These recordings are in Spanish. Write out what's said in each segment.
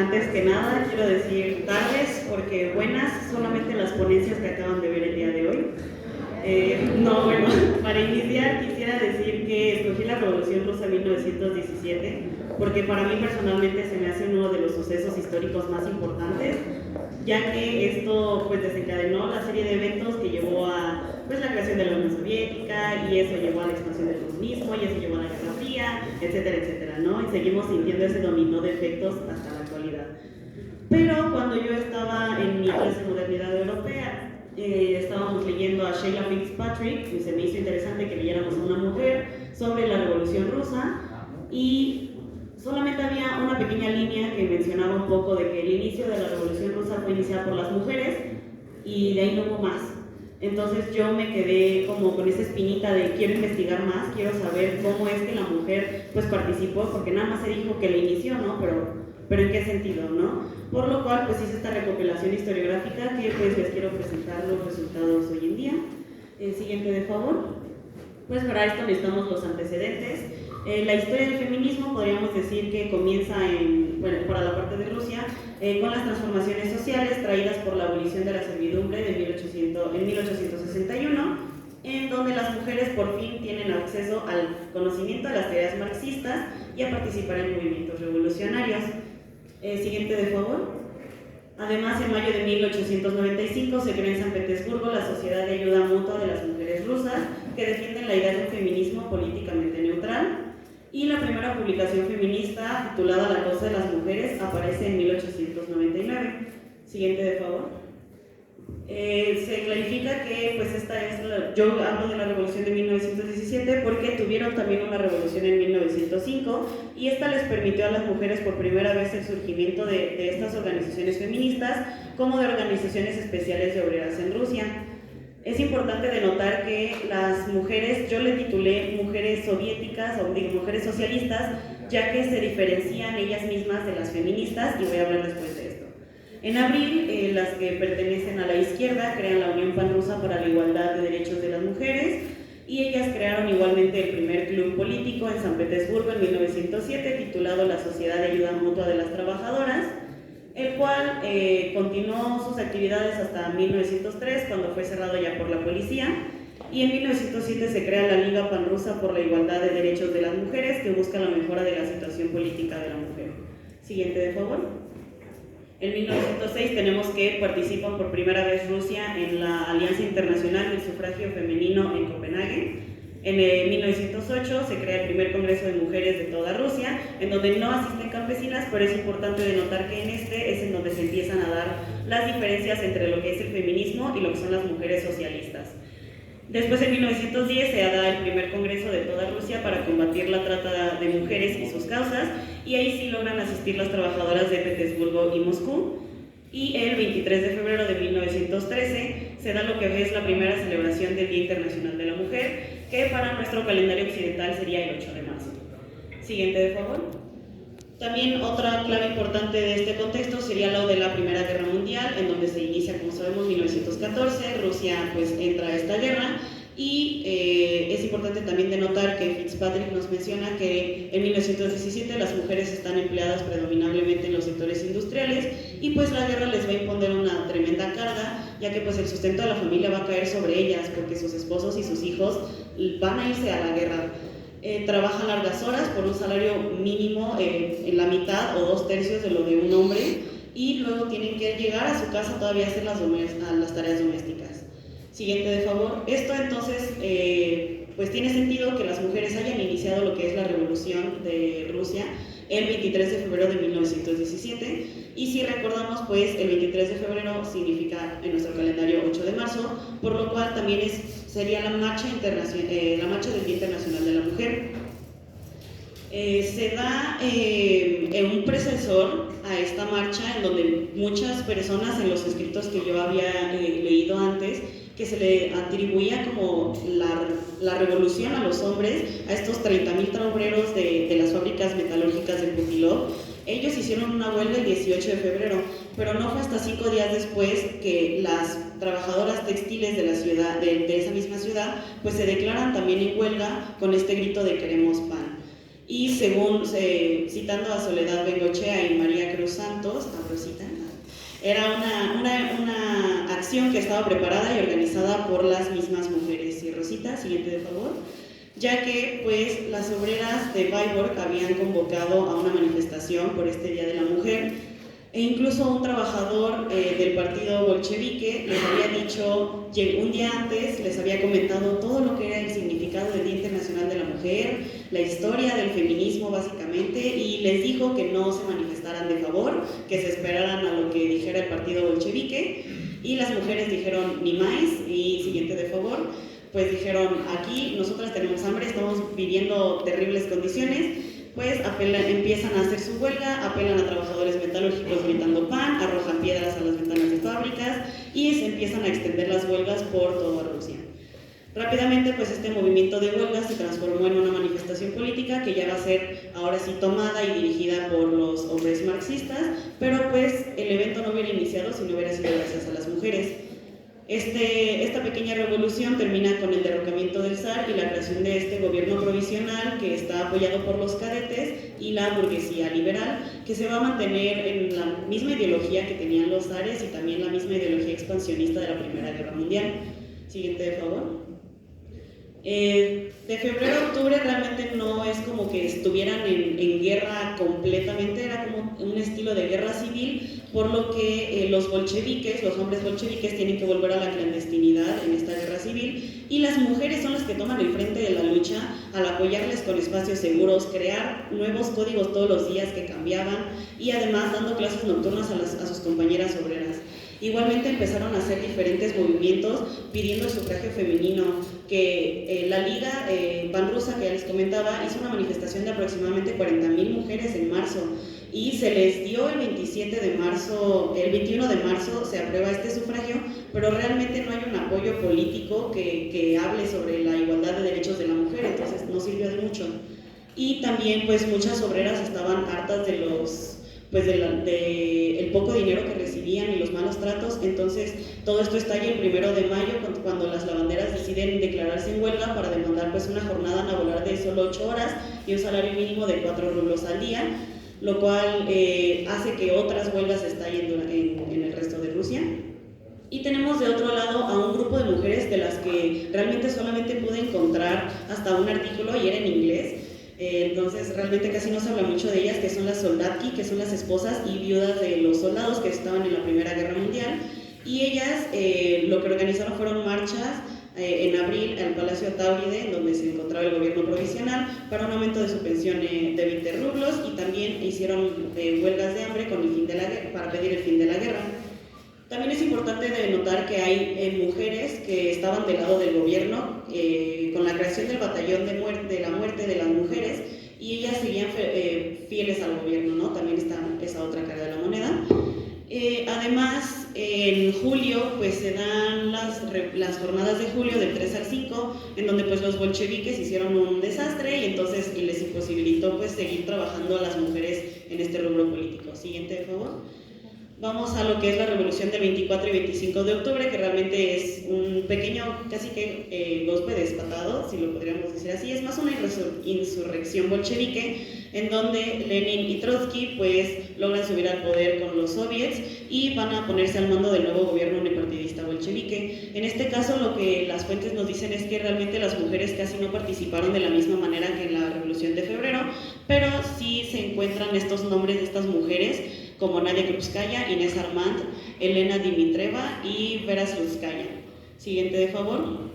Antes que nada, quiero decir tardes, porque buenas solamente las ponencias que acaban de ver el día de hoy. Bueno, para iniciar quisiera decir que escogí la Revolución Rusa 1917 porque para mí personalmente se me hace uno de los sucesos históricos más importantes, ya que esto pues desencadenó la serie de eventos que llevó a pues, la creación de la Unión Soviética, y eso llevó a la expansión del comunismo, y eso llevó a la Guerra Fría, etcétera, etcétera, ¿no? Y seguimos sintiendo ese dominó de efectos hasta la actualidad. Pero cuando yo estaba en mi clase de modernidad europea, estábamos leyendo a Sheila Fitzpatrick, y se me hizo interesante que leyéramos a una mujer sobre la Revolución Rusa, y solamente había una pequeña línea que mencionaba un poco de que el inicio de la Revolución Rusa fue iniciada por las mujeres, y de ahí no hubo más. Entonces yo me quedé como con esa espinita de quiero investigar más, quiero saber cómo es que la mujer pues participó, porque nada más se dijo que la inició, ¿no? Pero ¿en qué sentido, no? Por lo cual pues hice esta recopilación historiográfica que pues les quiero presentar los resultados hoy en día. Siguiente, de favor. Pues para esto necesitamos los antecedentes. La historia del feminismo podríamos decir que comienza para la parte de Rusia, con las transformaciones sociales traídas por la abolición de la servidumbre en 1861, en donde las mujeres por fin tienen acceso al conocimiento de las teorías marxistas y a participar en movimientos revolucionarios. Siguiente, de favor. Además, en mayo de 1895 se crea en San Petersburgo la Sociedad de Ayuda Mutua de las Mujeres Rusas, que defienden la idea de un feminismo políticamente neutral. Y la primera publicación feminista, titulada La causa de las mujeres, aparece en 1899. Siguiente, de favor. Se clarifica que pues yo hablo de la revolución de 1917 porque tuvieron también una revolución en 1905, y esta les permitió a las mujeres por primera vez el surgimiento de estas organizaciones feministas como de organizaciones especiales de obreras en Rusia. Es importante denotar que las mujeres, yo le titulé mujeres soviéticas o digo mujeres socialistas, ya que se diferencian ellas mismas de las feministas, y voy a hablar después de esto. En abril, las que pertenecen a la izquierda crean la Unión Panrusa para la Igualdad de Derechos de las Mujeres, y ellas crearon igualmente el primer club político en San Petersburgo en 1907, titulado la Sociedad de Ayuda Mutua de las Trabajadoras, el cual continuó sus actividades hasta 1903, cuando fue cerrado ya por la policía, y en 1907 se crea la Liga Panrusa por la Igualdad de Derechos de las Mujeres, que busca la mejora de la situación política de la mujer. Siguiente, de favor. En 1906 tenemos que participan por primera vez Rusia en la Alianza Internacional del Sufragio Femenino en Copenhague. En 1908 se crea el primer Congreso de Mujeres de toda Rusia, en donde no asisten campesinas, pero es importante denotar que en este es en donde se empiezan a dar las diferencias entre lo que es el feminismo y lo que son las mujeres socialistas. Después, en 1910, se da el primer Congreso de toda Rusia para combatir la trata de mujeres y sus causas, y ahí sí logran asistir las trabajadoras de Petersburgo y Moscú. Y el 23 de febrero de 1913 se da lo que es la primera celebración del Día Internacional de la Mujer, que para nuestro calendario occidental sería el 8 de marzo. Siguiente, de favor. También otra clave importante de este contexto sería lo de la Primera Guerra Mundial, en donde se inicia, como sabemos, 1914, Rusia pues entra a esta guerra, y es importante también denotar que Fitzpatrick nos menciona que en 1917 las mujeres están empleadas predominantemente en los sectores industriales, y pues la guerra les va a imponer una tremenda carga, ya que pues el sustento de la familia va a caer sobre ellas, porque sus esposos y sus hijos van a irse a la guerra. Trabajan largas horas por un salario mínimo en la mitad o 2/3 de lo de un hombre, y luego tienen que llegar a su casa todavía a hacer las tareas domésticas. Siguiente, de favor. Esto entonces pues tiene sentido que las mujeres hayan iniciado lo que es la revolución de Rusia el 23 de febrero de 1917, y si recordamos pues el 23 de febrero significa en nuestro calendario 8 de marzo, por lo cual también sería la marcha del Día Internacional de la Mujer. Se da un precesor a esta marcha, en donde muchas personas en los escritos que yo había leído antes, que se le atribuía como la revolución a los hombres, a estos 30,000 obreros de las fábricas metalúrgicas de Putilov. Ellos hicieron una huelga el 18 de febrero, pero no fue hasta 5 días después que las trabajadoras textiles de la ciudad, de esa misma ciudad, pues se declaran también en huelga con este grito de queremos pan. Y según, citando a Soledad Bengochea y María Cruz Santos, Era una acción que estaba preparada y organizada por las mismas mujeres. Y Rosita, siguiente de favor. Ya que pues las obreras de Vyborg habían convocado a una manifestación por este Día de la Mujer, e incluso un trabajador del partido bolchevique les había dicho, un día antes les había comentado todo lo que era el significado del Día Internacional de la Mujer, la historia del feminismo básicamente, y les dijo que no se manifestaran de favor, que se esperaran a lo que dijera el partido bolchevique, y las mujeres dijeron ni más, y siguiente de favor, pues dijeron, aquí nosotras tenemos hambre, estamos viviendo terribles condiciones, pues empiezan a hacer su huelga, apelan a trabajadores metalúrgicos gritando pan, arrojan piedras a las ventanas de fábricas y se empiezan a extender las huelgas por toda Rusia. Rápidamente, pues este movimiento de huelgas se transformó en una manifestación política que ya va a ser ahora sí tomada y dirigida por los hombres marxistas, pero pues el evento no hubiera iniciado si no hubiera sido gracias a las mujeres. Esta pequeña revolución termina con el derrocamiento del zar y la creación de este gobierno provisional que está apoyado por los cadetes y la burguesía liberal, que se va a mantener en la misma ideología que tenían los zares y también la misma ideología expansionista de la Primera Guerra Mundial. Siguiente, por favor. De febrero a octubre realmente no es como que estuvieran en guerra completamente, era como un estilo de guerra civil, por lo que los bolcheviques, los hombres bolcheviques tienen que volver a la clandestinidad en esta guerra civil y las mujeres son las que toman el frente de la lucha al apoyarles con espacios seguros, crear nuevos códigos todos los días que cambiaban y además dando clases nocturnas a sus compañeras obreras. Igualmente empezaron a hacer diferentes movimientos pidiendo el sufragio femenino, que la Liga Panrusa que ya les comentaba hizo una manifestación de aproximadamente 40.000 mujeres en marzo y se les dio el 27 de marzo, el 21 de marzo se aprueba este sufragio, pero realmente no hay un apoyo político que hable sobre la igualdad de derechos de la mujer, entonces no sirvió de mucho. Y también pues muchas obreras estaban hartas de el poco dinero que recibían y los malos tratos, entonces todo esto estalla el 1 de mayo cuando las lavanderas deciden declararse en huelga para demandar pues una jornada laboral de solo 8 horas y un salario mínimo de 4 rublos al día, lo cual hace que otras huelgas estallen en el resto de Rusia. Y tenemos de otro lado a un grupo de mujeres de las que realmente solamente pude encontrar hasta un artículo y era en inglés. Entonces realmente casi no se habla mucho de ellas, que son las soldatki, que son las esposas y viudas de los soldados que estaban en la Primera Guerra Mundial, y ellas lo que organizaron fueron marchas en abril al Palacio Tauride, donde se encontraba el gobierno provisional, para un aumento de su pensión de 20 rublos, y también hicieron huelgas de hambre con el fin de la guerra, para pedir el fin de la guerra. También es importante notar que hay mujeres que estaban del lado del gobierno con la creación del batallón de la muerte de las mujeres, y ellas seguían fieles al gobierno, ¿no? También está esa otra cara de la moneda. Además, en julio pues se dan las jornadas de julio del 3 al 5, en donde pues los bolcheviques hicieron un desastre y entonces les imposibilitó pues seguir trabajando a las mujeres en este rubro político. Siguiente, por favor. Vamos a lo que es la revolución del 24 y 25 de octubre, que realmente es un pequeño, casi que golpe despatado, si lo podríamos decir así. Es más una insurrección bolchevique, en donde Lenin y Trotsky pues logran subir al poder con los soviets y van a ponerse al mando del nuevo gobierno unipartidista bolchevique. En este caso lo que las fuentes nos dicen es que realmente las mujeres casi no participaron de la misma manera que en la revolución de febrero, pero sí se encuentran estos nombres de estas mujeres como Nadia Krupskaya, Inés Armand, Elena Dimitreva y Vera Slutskaya. Siguiente, de favor.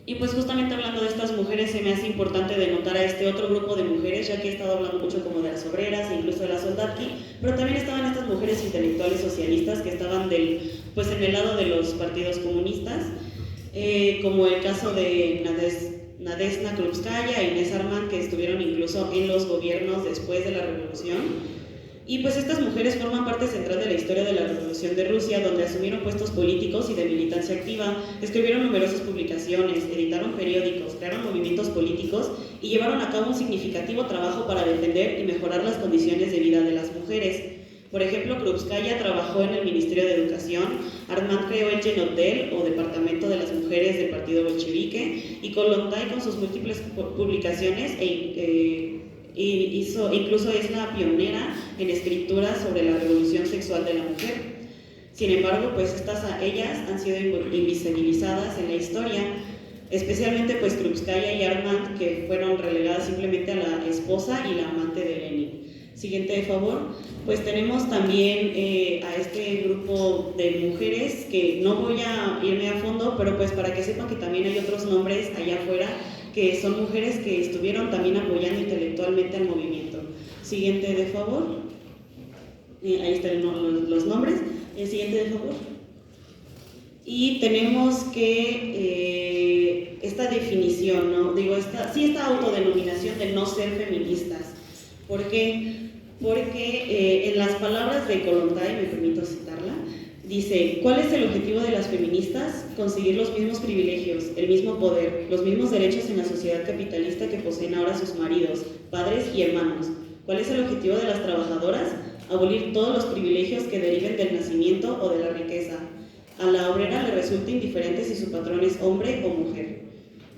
Y pues justamente hablando de estas mujeres se me hace importante denotar a este otro grupo de mujeres, ya que he estado hablando mucho como de las obreras e incluso de las soldatki, pero también estaban estas mujeres intelectuales socialistas que estaban pues en el lado de los partidos comunistas, como el caso de Nadezhda Krupskaya e Inés Armand, que estuvieron incluso en los gobiernos después de la revolución. Y pues estas mujeres forman parte central de la historia de la Revolución de Rusia, donde asumieron puestos políticos y de militancia activa, escribieron numerosas publicaciones, editaron periódicos, crearon movimientos políticos y llevaron a cabo un significativo trabajo para defender y mejorar las condiciones de vida de las mujeres. Por ejemplo, Krupskaya trabajó en el Ministerio de Educación, Armand creó el Yenotel, o Departamento de las Mujeres del Partido Bolchevique, y Kollontai, con sus múltiples publicaciones incluso es la pionera en escritura sobre la revolución sexual de la mujer. Sin embargo, pues ellas han sido invisibilizadas en la historia, especialmente pues Krupskaya y Armand, que fueron relegadas simplemente a la esposa y la amante de Lenin. Siguiente, de favor. Pues tenemos también a este grupo de mujeres, que no voy a irme a fondo, pero pues para que sepan que también hay otros nombres allá afuera, que son mujeres que estuvieron también apoyando intelectualmente al movimiento. Siguiente, de favor. Ahí están los nombres. El siguiente, de favor. Y tenemos que esta definición, ¿no? Digo, esta autodenominación de no ser feministas. ¿Por qué? Porque en las palabras de Kollontai, me permito citarla, dice: ¿cuál es el objetivo de las feministas? Conseguir los mismos privilegios, el mismo poder, los mismos derechos en la sociedad capitalista que poseen ahora sus maridos, padres y hermanos. ¿Cuál es el objetivo de las trabajadoras? Abolir todos los privilegios que deriven del nacimiento o de la riqueza. A la obrera le resulta indiferente si su patrón es hombre o mujer.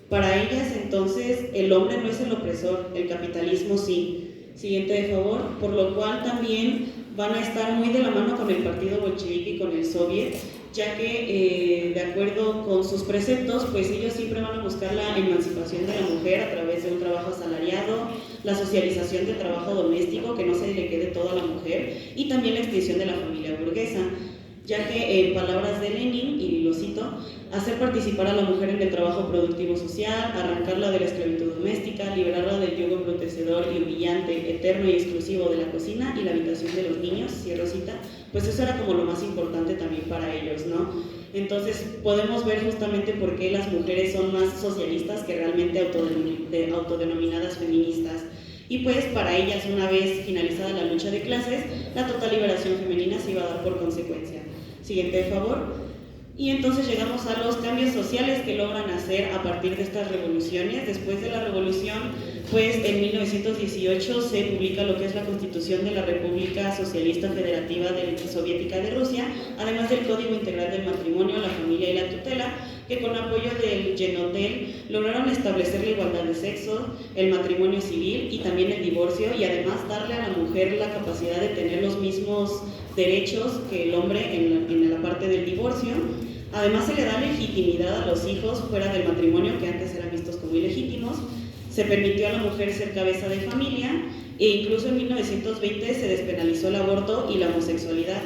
Para ellas, entonces, el hombre no es el opresor, el capitalismo sí. Siguiente, de favor. Por lo cual también van a estar muy de la mano con el partido bolchevique y con el soviet, ya que de acuerdo con sus preceptos, pues ellos siempre van a buscar la emancipación de la mujer a través de un trabajo asalariado, la socialización del trabajo doméstico, que no se le quede todo a la mujer, y también la extinción de la familia burguesa, ya que en palabras de Lenin, y lo cito: hacer participar a la mujer en el trabajo productivo social, arrancarla de la esclavitud doméstica, liberarla del yugo embrutecedor y humillante, eterno y exclusivo de la cocina y la habitación de los niños, cierro cita. Pues eso era como lo más importante también para ellos, ¿no? Entonces podemos ver justamente por qué las mujeres son más socialistas que realmente autodenominadas feministas. Y pues para ellas, una vez finalizada la lucha de clases, la total liberación femenina se iba a dar por consecuencia. Siguiente, de favor. Y entonces llegamos a los cambios sociales que logran hacer a partir de estas revoluciones. Después de la revolución, pues en 1918 se publica lo que es la Constitución de la República Socialista Federativa Soviética de Rusia, además del Código Integral del Matrimonio, la Familia y la Tutela, que con apoyo del Yenotel lograron establecer la igualdad de sexo, el matrimonio civil y también el divorcio, y además darle a la mujer la capacidad de tener los mismos derechos que el hombre en la parte del divorcio. Además se le da legitimidad a los hijos fuera del matrimonio, que antes eran vistos como ilegítimos. Se permitió a la mujer ser cabeza de familia, e incluso en 1920 se despenalizó el aborto y la homosexualidad.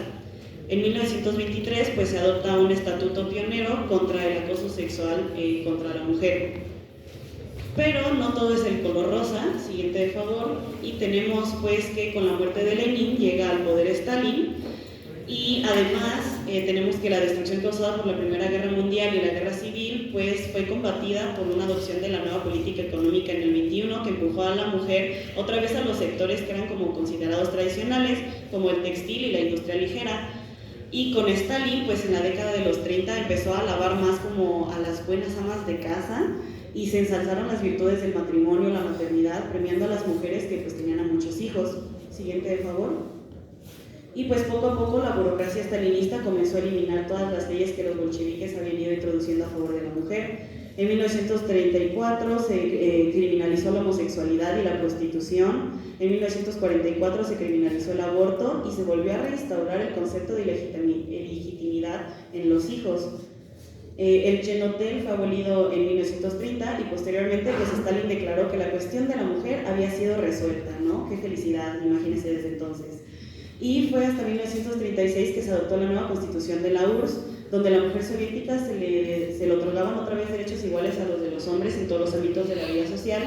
En 1923 pues se adopta un estatuto pionero contra el acoso sexual contra la mujer. Pero no todo es el color rosa. Siguiente, de favor. Y tenemos pues que con la muerte de Lenin llega al poder Stalin, y además tenemos que la destrucción causada por la Primera Guerra Mundial y la Guerra Civil pues fue combatida por una adopción de la nueva política económica en el 21, que empujó a la mujer otra vez a los sectores que eran como considerados tradicionales, como el textil y la industria ligera. Y con Stalin, pues en la década de los 30 empezó a alabar más como a las buenas amas de casa, y se ensalzaron las virtudes del matrimonio, la maternidad, premiando a las mujeres que pues tenían a muchos hijos. Siguiente, de favor. Y pues poco a poco la burocracia stalinista comenzó a eliminar todas las leyes que los bolcheviques habían ido introduciendo a favor de la mujer. En 1934 se criminalizó la homosexualidad y la prostitución. En 1944 se criminalizó el aborto y se volvió a restaurar el concepto de legitimidad en los hijos. El Yenotel fue abolido en 1930 y posteriormente pues Stalin declaró que la cuestión de la mujer había sido resuelta, ¿no? Qué felicidad, imagínense desde entonces. Y fue hasta 1936 que se adoptó la nueva constitución de la URSS, donde a la mujer soviética se le otorgaban otra vez derechos iguales a los de los hombres en todos los ámbitos de la vida social,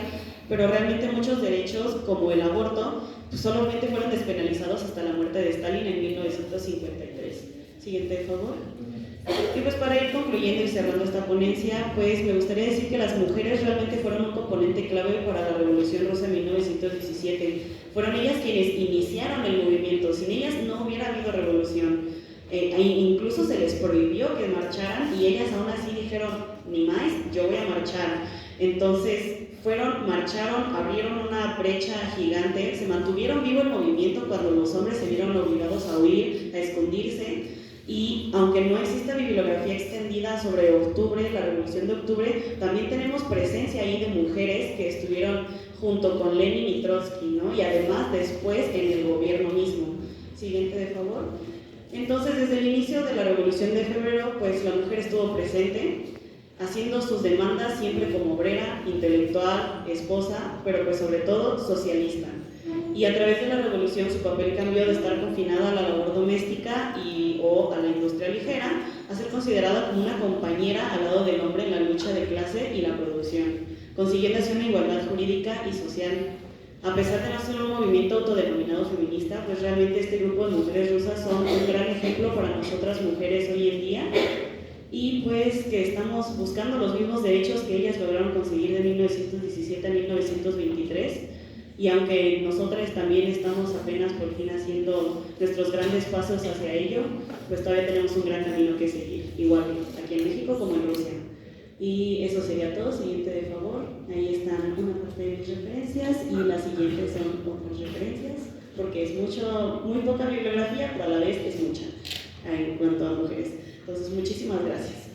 pero realmente muchos derechos, como el aborto, pues solamente fueron despenalizados hasta la muerte de Stalin en 1953. Siguiente, por favor. Y pues para ir concluyendo y cerrando esta ponencia, pues me gustaría decir que las mujeres realmente fueron un componente clave para la Revolución Rusa en 1917. Fueron ellas quienes iniciaron el movimiento. Sin ellas no hubiera habido revolución. Incluso se les prohibió que marcharan y ellas aún así dijeron: ni más, yo voy a marchar. Entonces marcharon, abrieron una brecha gigante, se mantuvieron vivo el movimiento cuando los hombres se vieron obligados a huir, a escondirse. Y aunque no existe bibliografía extendida sobre octubre, la Revolución de Octubre, también tenemos presencia ahí de mujeres que estuvieron junto con Lenin y Trotsky, ¿no? Y además después en el gobierno mismo. Siguiente, de favor. Entonces, desde el inicio de la Revolución de Febrero, pues la mujer estuvo presente, haciendo sus demandas siempre como obrera, intelectual, esposa, pero pues sobre todo socialista. Y a través de la revolución su papel cambió de estar confinada a la labor doméstica o a la industria ligera a ser considerada como una compañera al lado del hombre en la lucha de clase y la producción, consiguiendo así una igualdad jurídica y social. A pesar de no ser un movimiento autodenominado feminista, pues realmente este grupo de mujeres rusas son un gran ejemplo para nosotras mujeres hoy en día, y pues que estamos buscando los mismos derechos que ellas lograron conseguir de 1917 a 1923, y aunque nosotras también estamos apenas por fin haciendo nuestros grandes pasos hacia ello, pues todavía tenemos un gran camino que seguir, igual aquí en México como en Rusia. Y eso sería todo. Siguiente, de favor. Ahí están una parte de mis referencias y las siguientes son otras referencias, porque es muy poca bibliografía, pero a la vez es mucha en cuanto a mujeres. Entonces, muchísimas gracias.